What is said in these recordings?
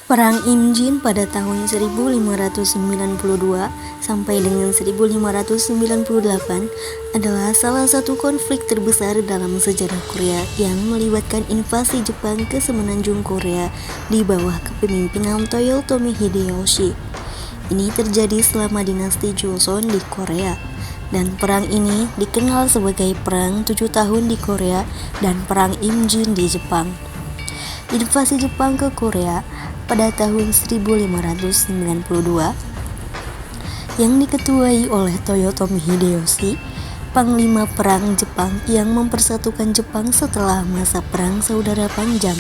Perang Imjin pada tahun 1592 sampai dengan 1598 adalah salah satu konflik terbesar dalam sejarah Korea yang melibatkan invasi Jepang ke semenanjung Korea di bawah kepemimpinan Toyotomi Hideyoshi. Ini terjadi selama dinasti Joseon di Korea, dan perang ini dikenal sebagai Perang 7 tahun di Korea dan Perang Imjin di Jepang. Invasi Jepang ke Korea pada tahun 1592 yang diketuai oleh Toyotomi Hideyoshi, panglima perang Jepang yang mempersatukan Jepang setelah masa perang saudara panjang,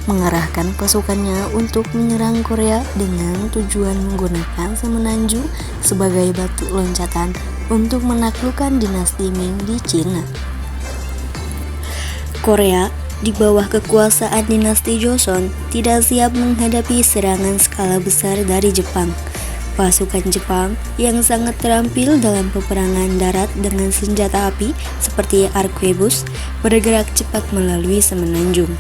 mengarahkan pasukannya untuk menyerang Korea dengan tujuan menggunakan semenanjung sebagai batu loncatan untuk menaklukkan dinasti Ming di Cina. Korea di bawah kekuasaan dinasti Joseon tidak siap menghadapi serangan skala besar dari Jepang. Pasukan Jepang yang sangat terampil dalam peperangan darat dengan senjata api seperti arkebus bergerak cepat melalui semenanjung.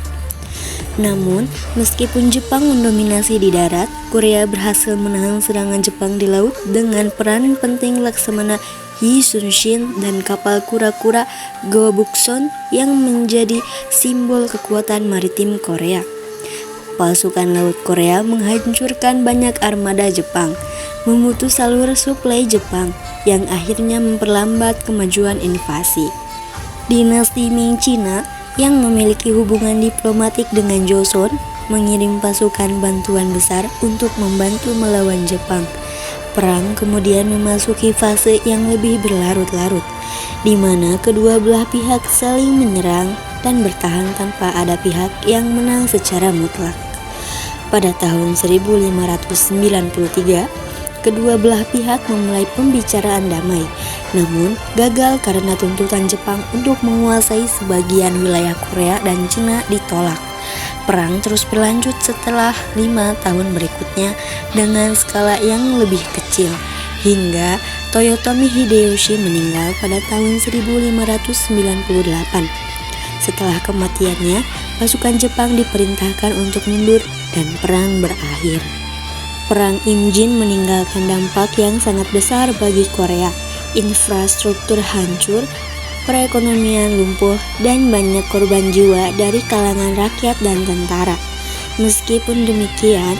Namun, meskipun Jepang mendominasi di darat, Korea berhasil menahan serangan Jepang di laut dengan peran penting Laksamana Yi Sun-shin dan kapal kura-kura Gobukson yang menjadi simbol kekuatan maritim Korea. Pasukan laut Korea menghancurkan banyak armada Jepang, memutus alur suplai Jepang yang akhirnya memperlambat kemajuan invasi. Dinasti Ming Cina yang memiliki hubungan diplomatik dengan Joseon mengirim pasukan bantuan besar untuk membantu melawan Jepang. Perang kemudian memasuki fase yang lebih berlarut-larut, di mana kedua belah pihak saling menyerang dan bertahan tanpa ada pihak yang menang secara mutlak. Pada tahun 1593, kedua belah pihak memulai pembicaraan damai, namun gagal karena tuntutan Jepang untuk menguasai sebagian wilayah Korea dan Cina ditolak. Perang terus berlanjut setelah 5 tahun berikutnya dengan skala yang lebih kecil, hingga Toyotomi Hideyoshi meninggal pada tahun 1598. Setelah kematiannya, pasukan Jepang diperintahkan untuk mundur dan perang berakhir. Perang Imjin meninggalkan dampak yang sangat besar bagi Korea. Infrastruktur hancur, perekonomian lumpuh, dan banyak korban jiwa dari kalangan rakyat dan tentara. Meskipun demikian,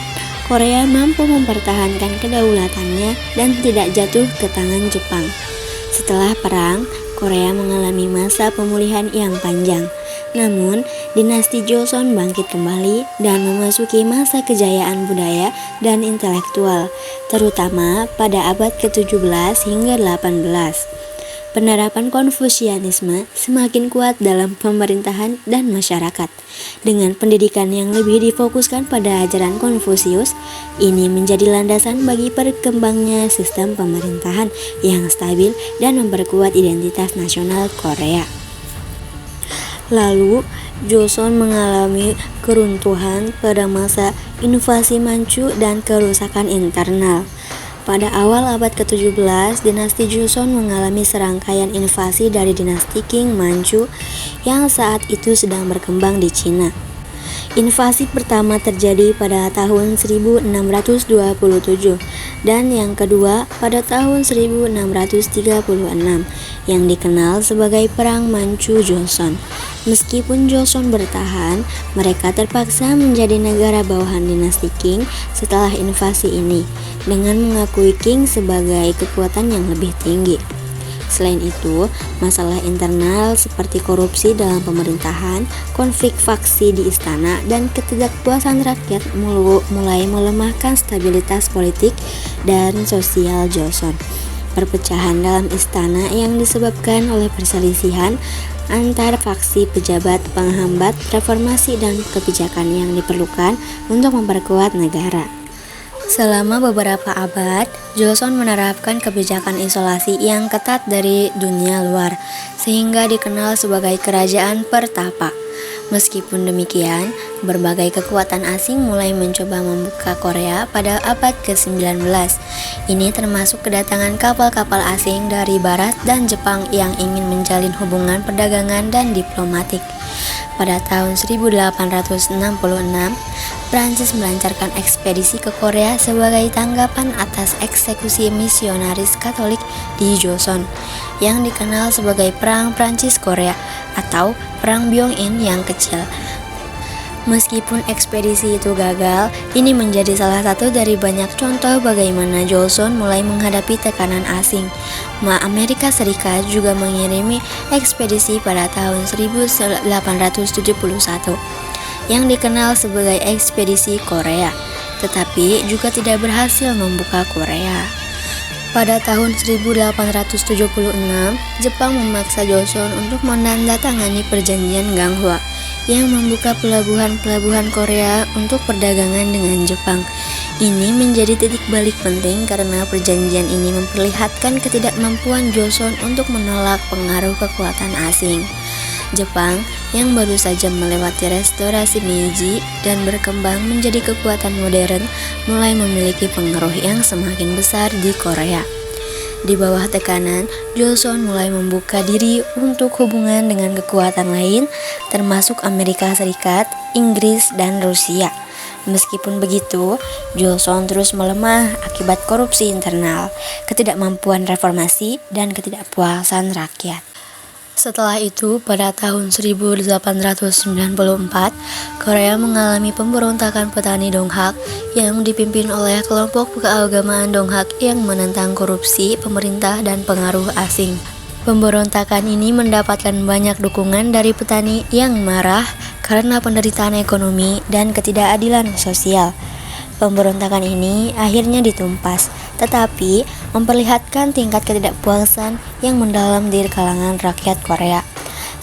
Korea mampu mempertahankan kedaulatannya dan tidak jatuh ke tangan Jepang. Setelah perang, Korea mengalami masa pemulihan yang panjang. Namun, dinasti Joseon bangkit kembali dan memasuki masa kejayaan budaya dan intelektual, terutama pada abad ke-17 hingga 18. Penerapan Konfusianisme semakin kuat dalam pemerintahan dan masyarakat. Dengan pendidikan yang lebih difokuskan pada ajaran Konfusius, ini menjadi landasan bagi perkembangnya sistem pemerintahan yang stabil dan memperkuat identitas nasional Korea. Lalu, Joseon mengalami keruntuhan pada masa invasi Manchu dan kerusakan internal. Pada awal abad ke-17, dinasti Joseon mengalami serangkaian invasi dari dinasti Qing Manchu yang saat itu sedang berkembang di Cina. Invasi pertama terjadi pada tahun 1627 dan yang kedua pada tahun 1636 yang dikenal sebagai Perang Manchu-Joseon. Meskipun Joseon bertahan, mereka terpaksa menjadi negara bawahan dinasti Qing setelah invasi ini, dengan mengakui Qing sebagai kekuatan yang lebih tinggi. Selain itu, masalah internal seperti korupsi dalam pemerintahan, konflik faksi di istana, dan ketidakpuasan rakyat mulai melemahkan stabilitas politik dan sosial Joseon. Perpecahan dalam istana yang disebabkan oleh perselisihan antar faksi pejabat penghambat reformasi dan kebijakan yang diperlukan untuk memperkuat negara. Selama beberapa abad, Joseon menerapkan kebijakan isolasi yang ketat dari dunia luar, sehingga dikenal sebagai kerajaan pertapa. Meskipun demikian, berbagai kekuatan asing mulai mencoba membuka Korea pada abad ke-19. Ini termasuk kedatangan kapal-kapal asing dari Barat dan Jepang yang ingin menjalin hubungan perdagangan dan diplomatik. Pada tahun 1866, Prancis melancarkan ekspedisi ke Korea sebagai tanggapan atas eksekusi misionaris Katolik di Joseon yang dikenal sebagai Perang Prancis-Korea atau Perang Byong-in yang kecil. Meskipun ekspedisi itu gagal, ini menjadi salah satu dari banyak contoh bagaimana Joseon mulai menghadapi tekanan asing. Amerika Serikat juga mengirimi ekspedisi pada tahun 1871 yang dikenal sebagai ekspedisi Korea, tetapi juga tidak berhasil membuka Korea. Pada tahun 1876, Jepang memaksa Joseon untuk menandatangani perjanjian Ganghwa yang membuka pelabuhan-pelabuhan Korea untuk perdagangan dengan Jepang. Ini menjadi titik balik penting karena perjanjian ini memperlihatkan ketidakmampuan Joseon untuk menolak pengaruh kekuatan asing. Jepang yang baru saja melewati restorasi Meiji dan berkembang menjadi kekuatan modern mulai memiliki pengaruh yang semakin besar di Korea. Di bawah tekanan, Joseon mulai membuka diri untuk hubungan dengan kekuatan lain, termasuk Amerika Serikat, Inggris, dan Rusia. Meskipun begitu, Joseon terus melemah akibat korupsi internal, ketidakmampuan reformasi, dan ketidakpuasan rakyat. Setelah itu, pada tahun 1894, Korea mengalami pemberontakan petani Donghak yang dipimpin oleh kelompok keagamaan Donghak yang menentang korupsi, pemerintah, dan pengaruh asing. Pemberontakan ini mendapatkan banyak dukungan dari petani yang marah karena penderitaan ekonomi dan ketidakadilan sosial. Pemberontakan ini akhirnya ditumpas, tetapi memperlihatkan tingkat ketidakpuasan yang mendalam di kalangan rakyat Korea.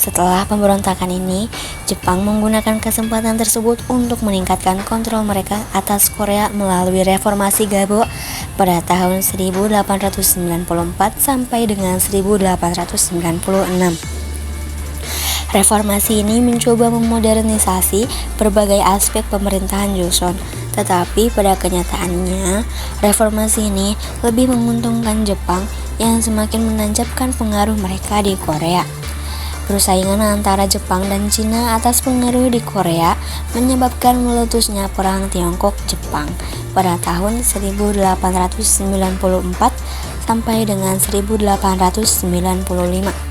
Setelah pemberontakan ini, Jepang menggunakan kesempatan tersebut untuk meningkatkan kontrol mereka atas Korea melalui reformasi Gabo pada tahun 1894 sampai dengan 1896. Reformasi ini mencoba memodernisasi berbagai aspek pemerintahan Joseon, tetapi pada kenyataannya, reformasi ini lebih menguntungkan Jepang yang semakin menancapkan pengaruh mereka di Korea. Persaingan antara Jepang dan Cina atas pengaruh di Korea menyebabkan meletusnya Perang Tiongkok-Jepang pada tahun 1894 sampai dengan 1895.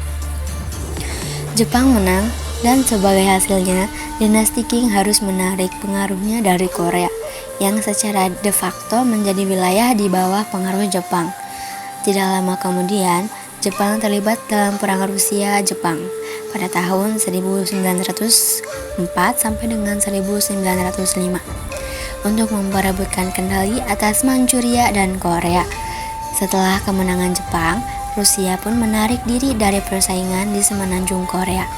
Jepang menang, dan sebagai hasilnya, dinasti Qing harus menarik pengaruhnya dari Korea, yang secara de facto menjadi wilayah di bawah pengaruh Jepang. Tidak lama kemudian, Jepang terlibat dalam Perang Rusia-Jepang pada tahun 1904 sampai dengan 1905 untuk memperebutkan kendali atas Manchuria dan Korea. Setelah kemenangan Jepang, Rusia pun menarik diri dari persaingan di semenanjung Korea,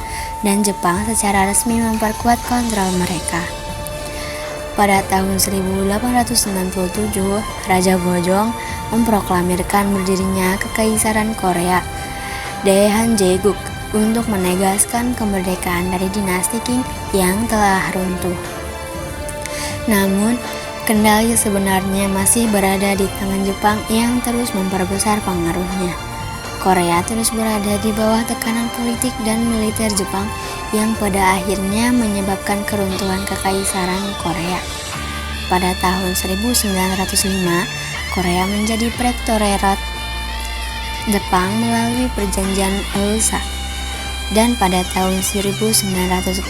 dan Jepang secara resmi memperkuat kontrol mereka. Pada tahun 1897, Raja Bojong memproklamirkan berdirinya Kekaisaran Korea, Daehan Jaeguk, untuk menegaskan kemerdekaan dari dinasti Qing yang telah runtuh. Namun, kendali sebenarnya masih berada di tangan Jepang yang terus memperbesar pengaruhnya. Korea terus berada di bawah tekanan politik dan militer Jepang yang pada akhirnya menyebabkan keruntuhan Kekaisaran Korea. Pada tahun 1905, Korea menjadi protektorat Jepang melalui perjanjian Eosa, dan pada tahun 1910,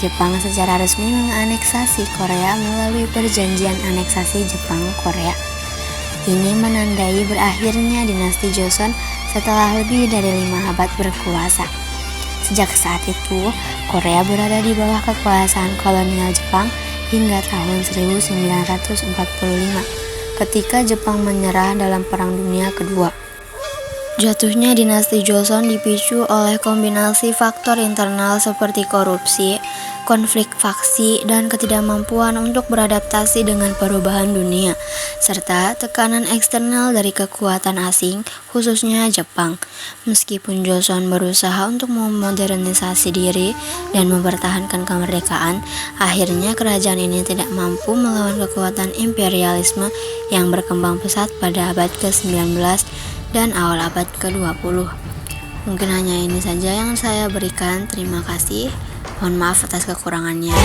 Jepang secara resmi menganeksasi Korea melalui perjanjian aneksasi Jepang-Korea. Ini menandai berakhirnya dinasti Joseon setelah lebih dari 5 abad berkuasa. Sejak saat itu, Korea berada di bawah kekuasaan kolonial Jepang hingga tahun 1945, ketika Jepang menyerah dalam Perang Dunia Kedua. Jatuhnya dinasti Joseon dipicu oleh kombinasi faktor internal seperti korupsi, konflik faksi, dan ketidakmampuan untuk beradaptasi dengan perubahan dunia, serta tekanan eksternal dari kekuatan asing, khususnya Jepang. Meskipun Joseon berusaha untuk memodernisasi diri dan mempertahankan kemerdekaan, akhirnya kerajaan ini tidak mampu melawan kekuatan imperialisme yang berkembang pesat pada abad ke-19 dan awal abad ke-20. Mungkin hanya ini saja yang saya berikan. Terima kasih. Mohon maaf atas kekurangannya.